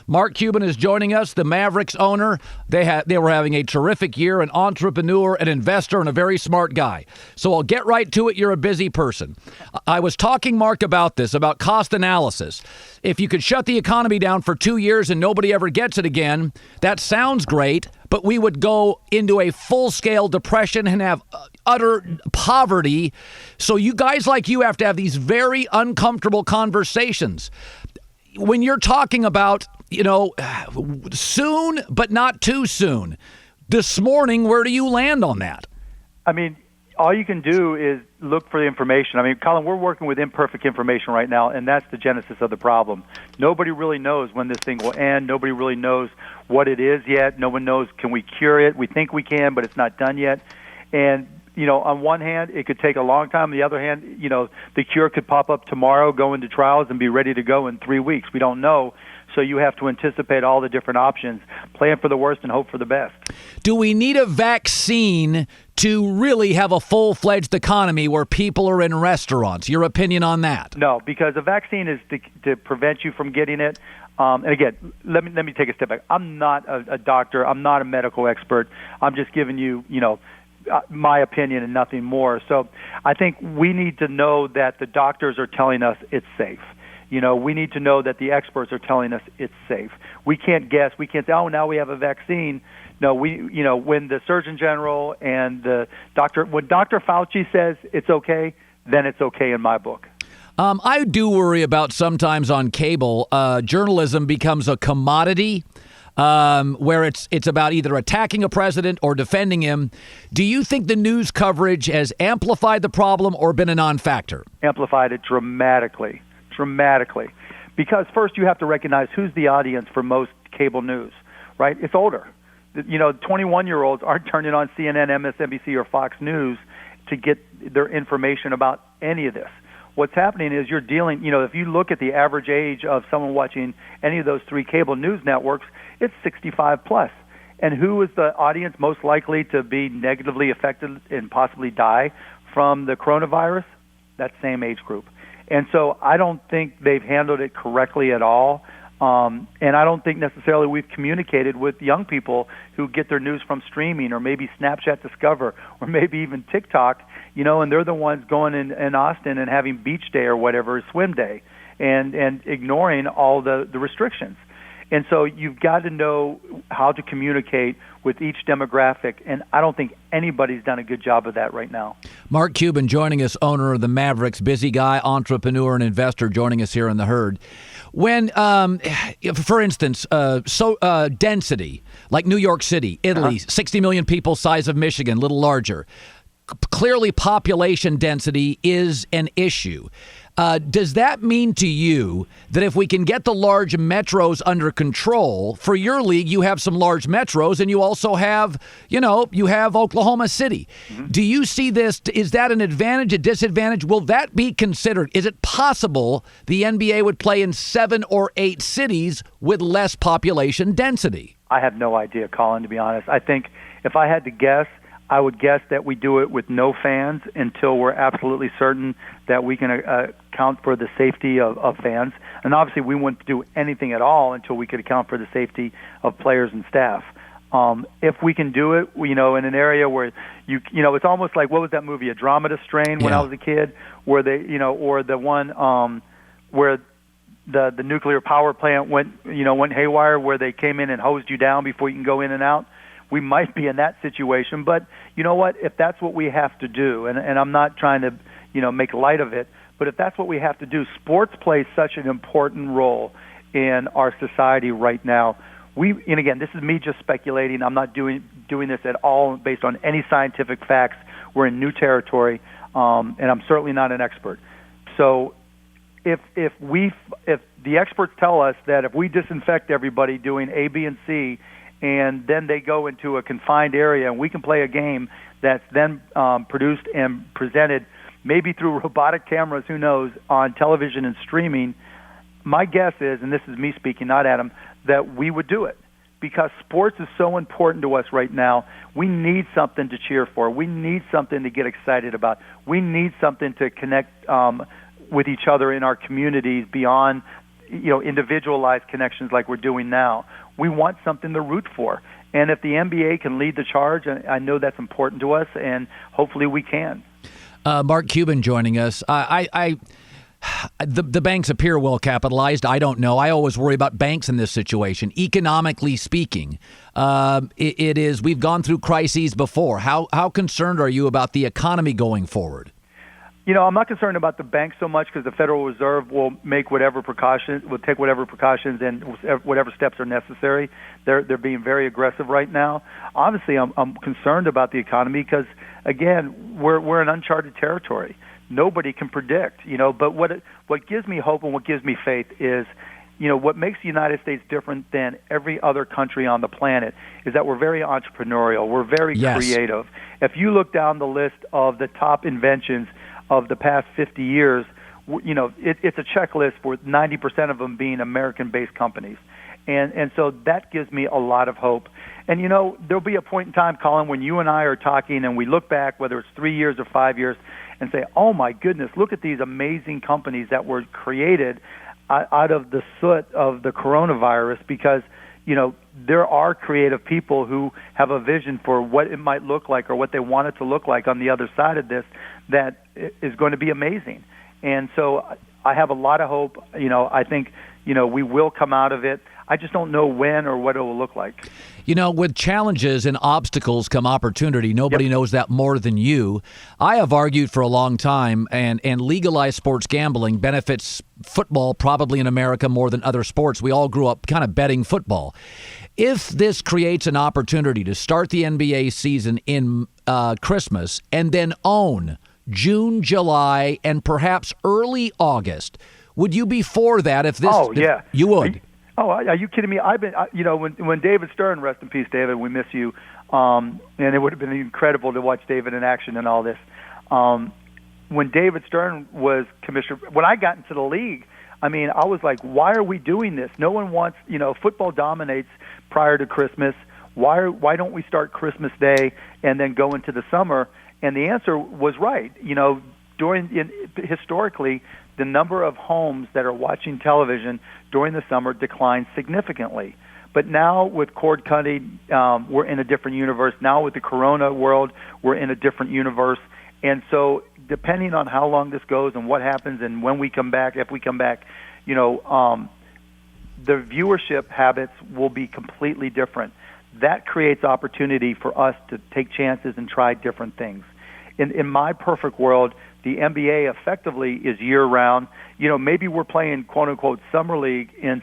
Mark Cuban is joining us, the Mavericks owner. They were having a terrific year, an entrepreneur, an investor, and a very smart guy. So I'll get right to it. You're a busy person. I was talking, Mark, about cost analysis. If you could shut the economy down for 2 years and nobody ever gets it again, that sounds great, but we would go into a full-scale depression and have utter poverty. So you guys like you have to have these very uncomfortable conversations. When you're talking about, soon, but not too soon, this morning, where do you land on that? I mean, all you can do is look for the information. I mean, Colin, we're working with imperfect information right now, and that's the genesis of the problem. Nobody really knows when this thing will end. Nobody really knows what it is yet. No one knows, can we cure it? We think we can, but it's not done yet. And, on one hand, it could take a long time. On the other hand, the cure could pop up tomorrow, go into trials, and be ready to go in 3 weeks. We don't know. So you have to anticipate all the different options, plan for the worst and hope for the best. Do we need a vaccine to really have a full-fledged economy where people are in restaurants? Your opinion on that? No, because a vaccine is to prevent you from getting it. And again, let me take a step back. I'm not a doctor. I'm not a medical expert. I'm just giving you, my opinion and nothing more. So I think we need to know that the doctors are telling us it's safe. We need to know that the experts are telling us it's safe. We can't guess. We can't say, oh, now we have a vaccine. No, when the Surgeon General and when Dr. Fauci says it's okay, then it's okay in my book. I do worry about sometimes on cable, journalism becomes a commodity. Where it's about either attacking a president or defending him. Do you think the news coverage has amplified the problem or been a non-factor? Amplified it dramatically. Because first you have to recognize who's the audience for most cable news, right? It's older. 21-year-olds aren't turning on CNN, MSNBC, or Fox News to get their information about any of this. What's happening is you're dealing, if you look at the average age of someone watching any of those three cable news networks, it's 65 plus. And who is the audience most likely to be negatively affected and possibly die from the coronavirus? That same age group. And so I don't think they've handled it correctly at all. And I don't think necessarily we've communicated with young people who get their news from streaming or maybe Snapchat Discover or maybe even TikTok, and they're the ones going in Austin and having beach day or whatever, swim day, and ignoring all the restrictions. And so you've got to know how to communicate with each demographic, and I don't think anybody's done a good job of that right now. Mark Cuban joining us, owner of the Mavericks, busy guy, entrepreneur, and investor joining us here in the herd. When, for instance, density, like New York City, Italy, 60 million people, size of Michigan, a little larger. Clearly, population density is an issue. Does that mean to you that if we can get the large metros under control, for your league, you have some large metros and you also have, you have Oklahoma City. Mm-hmm. Do you see this? Is that an advantage, a disadvantage? Will that be considered? Is it possible the NBA would play in 7 or 8 cities with less population density? I have no idea, Colin, to be honest. I think if I had to guess, I would guess that we do it with no fans until we're absolutely certain that we can account for the safety of fans. And obviously we wouldn't do anything at all until we could account for the safety of players and staff. If we can do it, in an area where it's almost like, what was that movie, A Andromeda Strain, when I was a kid, where they, or the one where the nuclear power plant went haywire, where they came in and hosed you down before you can go in and out. We might be in that situation, but you know what? If that's what we have to do, and I'm not trying to, make light of it, but if that's what we have to do, sports plays such an important role in our society right now. And again, this is me just speculating. I'm not doing this at all based on any scientific facts. We're in new territory, and I'm certainly not an expert. So if the experts tell us that if we disinfect everybody doing A, B, and C, and then they go into a confined area, and we can play a game that's then produced and presented maybe through robotic cameras, who knows, on television and streaming, my guess is, and this is me speaking, not Adam, that we would do it. Because sports is so important to us right now. We need something to cheer for. We need something to get excited about. We need something to connect with each other in our communities beyond individualized connections like we're doing now. We want something to root for. And if the NBA can lead the charge, I know that's important to us, and hopefully we can. Mark Cuban joining us. The banks appear well capitalized. I don't know. I always worry about banks in this situation. Economically speaking, it is. We've gone through crises before. How concerned are you about the economy going forward? I'm not concerned about the banks so much because the Federal Reserve will take whatever precautions and whatever steps are necessary. They're being very aggressive right now. Obviously, I'm concerned about the economy because, again, we're in uncharted territory. Nobody can predict, But what gives me hope and what gives me faith is, what makes the United States different than every other country on the planet is that we're very entrepreneurial. We're very creative. If you look down the list of the top inventions of the past 50 years, it's a checklist for 90% of them being American-based companies. And so that gives me a lot of hope. And, there'll be a point in time, Colin, when you and I are talking and we look back, whether it's 3 years or 5 years, and say, oh, my goodness, look at these amazing companies that were created out of the soot of the coronavirus because, there are creative people who have a vision for what it might look like or what they want it to look like on the other side of this that is going to be amazing. And so I have a lot of hope. I think, we will come out of it. I just don't know when or what it will look like. With challenges and obstacles come opportunity. Nobody knows that more than you. I have argued for a long time, and legalized sports gambling benefits football probably in America more than other sports. We all grew up kind of betting football. If this creates an opportunity to start the NBA season in Christmas and then own June, July, and perhaps early August, would you be for that? If you would. Are you kidding me? I've been, when David Stern, rest in peace, David, we miss you, and it would have been incredible to watch David in action and all this. When David Stern was commissioner, when I got into the league, I was like, why are we doing this? No one wants, football dominates prior to Christmas. Why don't we start Christmas Day and then go into the summer? And the answer was right. Historically, the number of homes that are watching television during the summer declines significantly. But now with cord cutting, we're in a different universe. Now with the corona world, we're in a different universe. And so depending on how long this goes and what happens and when we come back, if we come back, the viewership habits will be completely different. That creates opportunity for us to take chances and try different things. In my perfect world, the NBA effectively is year-round. Maybe we're playing quote-unquote summer league in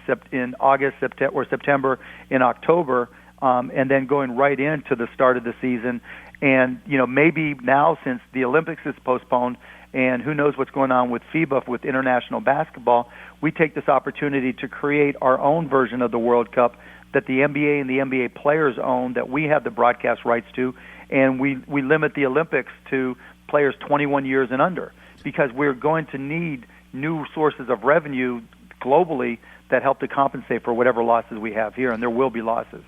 August, September, in October, and then going right into the start of the season. And maybe now, since the Olympics is postponed, and who knows what's going on with FIBA, with international basketball, we take this opportunity to create our own version of the World Cup that the NBA and the NBA players own, that we have the broadcast rights to, and we limit the Olympics to players 21 years and under, because we're going to need new sources of revenue globally that help to compensate for whatever losses we have here, and there will be losses.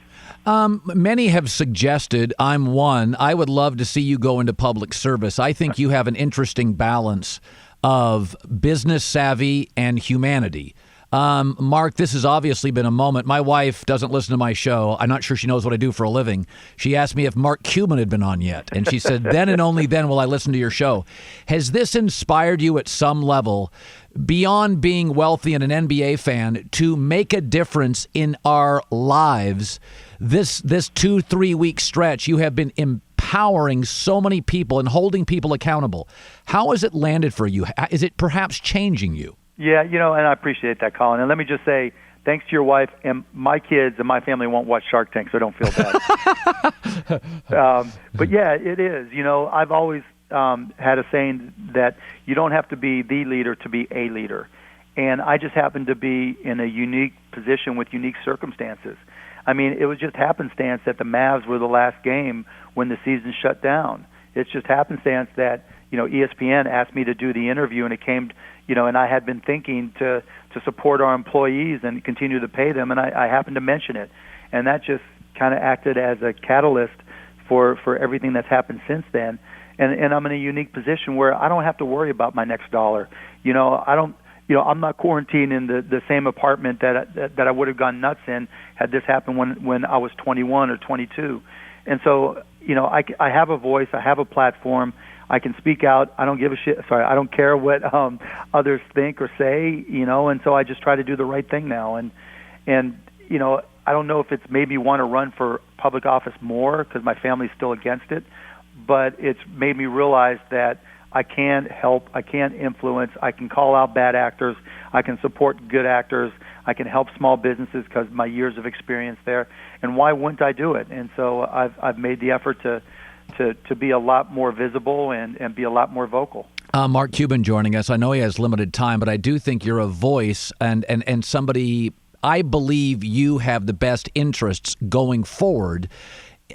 Many have suggested, I'm one, I would love to see you go into public service. I think you have an interesting balance of business savvy and humanity. Mark, this has obviously been a moment. My wife doesn't listen to my show. I'm not sure she knows what I do for a living. She asked me if Mark Cuban had been on yet. And she said, then and only then will I listen to your show. Has this inspired you at some level, beyond being wealthy and an NBA fan, to make a difference in our lives? This 2-3 week stretch, you have been empowering so many people and holding people accountable. How has it landed for you? Is it perhaps changing you? Yeah, and I appreciate that, Colin. And let me just say, thanks to your wife, and my kids and my family won't watch Shark Tank, so don't feel bad. But yeah, it is. I've always had a saying that you don't have to be the leader to be a leader. And I just happened to be in a unique position with unique circumstances. It was just happenstance that the Mavs were the last game when the season shut down. It's just happenstance that, ESPN asked me to do the interview, and it came, and I had been thinking to support our employees and continue to pay them, and I happened to mention it. And that just kind of acted as a catalyst for everything that's happened since then. And I'm in a unique position where I don't have to worry about my next dollar. I'm not quarantined in the same apartment that I would have gone nuts in had this happened when I was 21 or 22. And so, I have a voice, I have a platform, I can speak out. I don't give a shit. Sorry, I don't care what others think or say, and so I just try to do the right thing now. And I don't know if it's made me want to run for public office more because my family's still against it, but it's made me realize that I can help, I can influence, I can call out bad actors, I can support good actors, I can help small businesses because my years of experience there. And why wouldn't I do it? And so I've made the effort to be a lot more visible and be a lot more vocal. Mark Cuban joining us. I know he has limited time, but I do think you're a voice and somebody. I believe you have the best interests going forward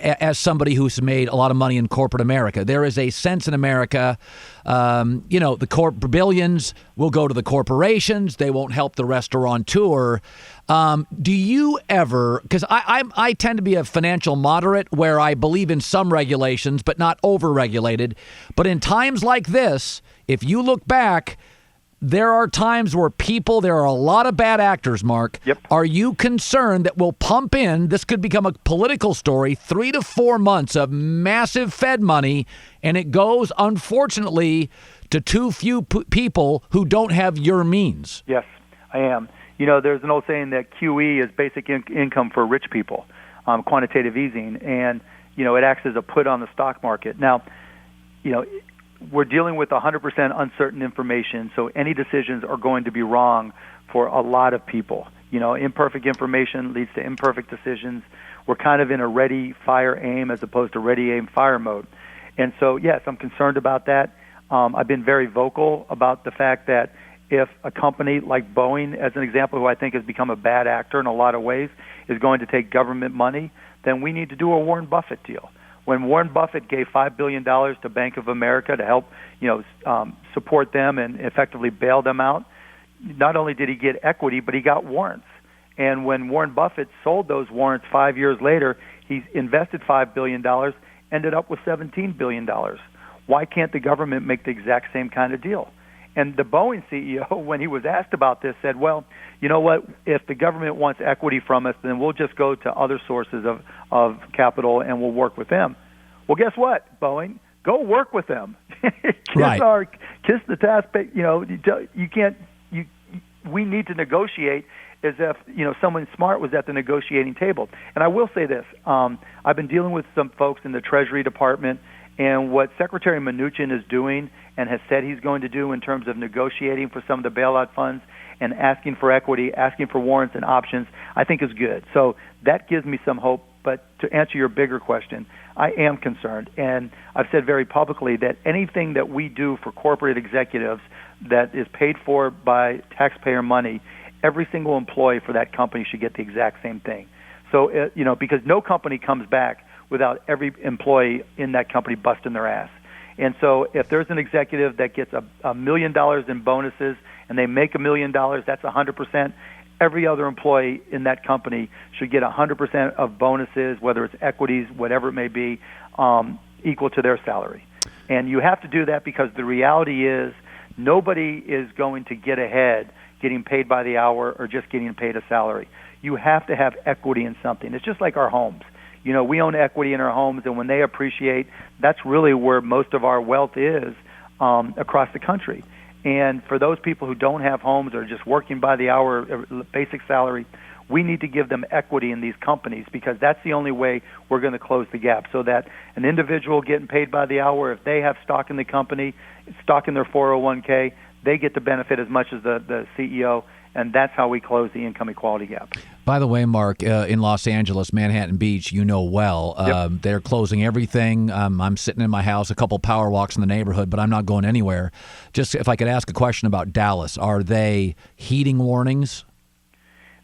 as somebody who's made a lot of money in corporate America. There is a sense in America, the billions will go to the corporations. They won't help the restaurateur. Do you ever, because I tend to be a financial moderate where I believe in some regulations, but not over-regulated. But in times like this, if you look back, there are times where there are a lot of bad actors, Mark. Yep. Are you concerned that we'll pump in, this could become a political story, 3 to 4 months of massive Fed money, and it goes, unfortunately, to too few people who don't have your means? Yes, I am. There's an old saying that QE is basic income for rich people, quantitative easing, and, it acts as a put on the stock market. Now, we're dealing with 100% uncertain information, so any decisions are going to be wrong for a lot of people. Imperfect information leads to imperfect decisions. We're kind of in a ready, fire, aim as opposed to ready, aim, fire mode. And so, yes, I'm concerned about that. I've been very vocal about the fact that if a company like Boeing, as an example, who I think has become a bad actor in a lot of ways, is going to take government money, then we need to do a Warren Buffett deal. When Warren Buffett gave $5 billion to Bank of America to help, support them and effectively bail them out, not only did he get equity, but he got warrants. And when Warren Buffett sold those warrants 5 years later, he invested $5 billion, ended up with $17 billion. Why can't the government make the exact same kind of deal? And the Boeing CEO, when he was asked about this, said, well, you know what, if the government wants equity from us, then we'll just go to other sources of capital and we'll work with them. Well, guess what, Boeing? Go work with them. Kiss the task. You can't. We need to negotiate as if someone smart was at the negotiating table. And I will say this: I've been dealing with some folks in the Treasury Department, and what Secretary Mnuchin is doing and has said he's going to do in terms of negotiating for some of the bailout funds and asking for equity, asking for warrants and options, I think is good. So that gives me some hope. But to answer your bigger question, I am concerned. And I've said very publicly that anything that we do for corporate executives that is paid for by taxpayer money, every single employee for that company should get the exact same thing. So, because no company comes back without every employee in that company busting their ass. And so if there's an executive that gets $1 million in bonuses and they make $1 million, that's 100%. Every other employee in that company should get 100% of bonuses, whether it's equities, whatever it may be, equal to their salary. And you have to do that because the reality is nobody is going to get ahead getting paid by the hour or just getting paid a salary. You have to have equity in something. It's just like our homes. We own equity in our homes, and when they appreciate, that's really where most of our wealth is across the country. And for those people who don't have homes or just working by the hour, basic salary, we need to give them equity in these companies because that's the only way we're going to close the gap so that an individual getting paid by the hour, if they have stock in the company, stock in their 401k, they get the benefit as much as the CEO, and that's how we close the income equality gap. By the way, Mark, in Los Angeles, Manhattan Beach, well, Yep. They're closing everything. I'm sitting in my house, a couple power walks in the neighborhood, but I'm not going anywhere. Just if I could ask a question about Dallas, are they heating warnings?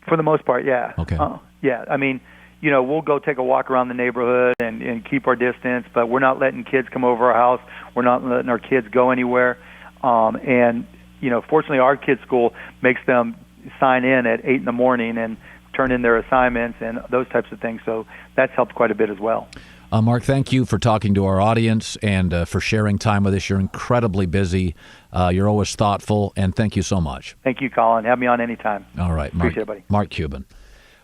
For the most part, yeah. Okay. Yeah, I mean, we'll go take a walk around the neighborhood and keep our distance, but we're not letting kids come over our house. We're not letting our kids go anywhere. Fortunately, our kids' school makes them sign in at 8 in the morning and turn in their assignments and those types of things. So that's helped quite a bit as well. Mark, thank you for talking to our audience and for sharing time with us. You're incredibly busy. You're always thoughtful, and thank you so much. Thank you, Colin. Have me on anytime. All right, Mark, appreciate it, buddy. Mark Cuban.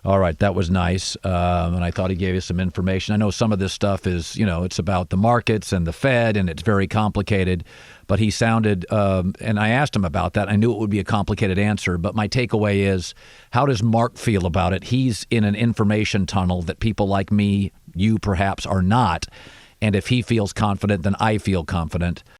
All right, that was nice, and I thought he gave you some information. I know some of this stuff is, it's about the markets and the Fed, and it's very complicated, but he sounded, and I asked him about that. I knew it would be a complicated answer, but my takeaway is, how does Mark feel about it? He's in an information tunnel that people like me, you perhaps, are not, and if he feels confident, then I feel confident.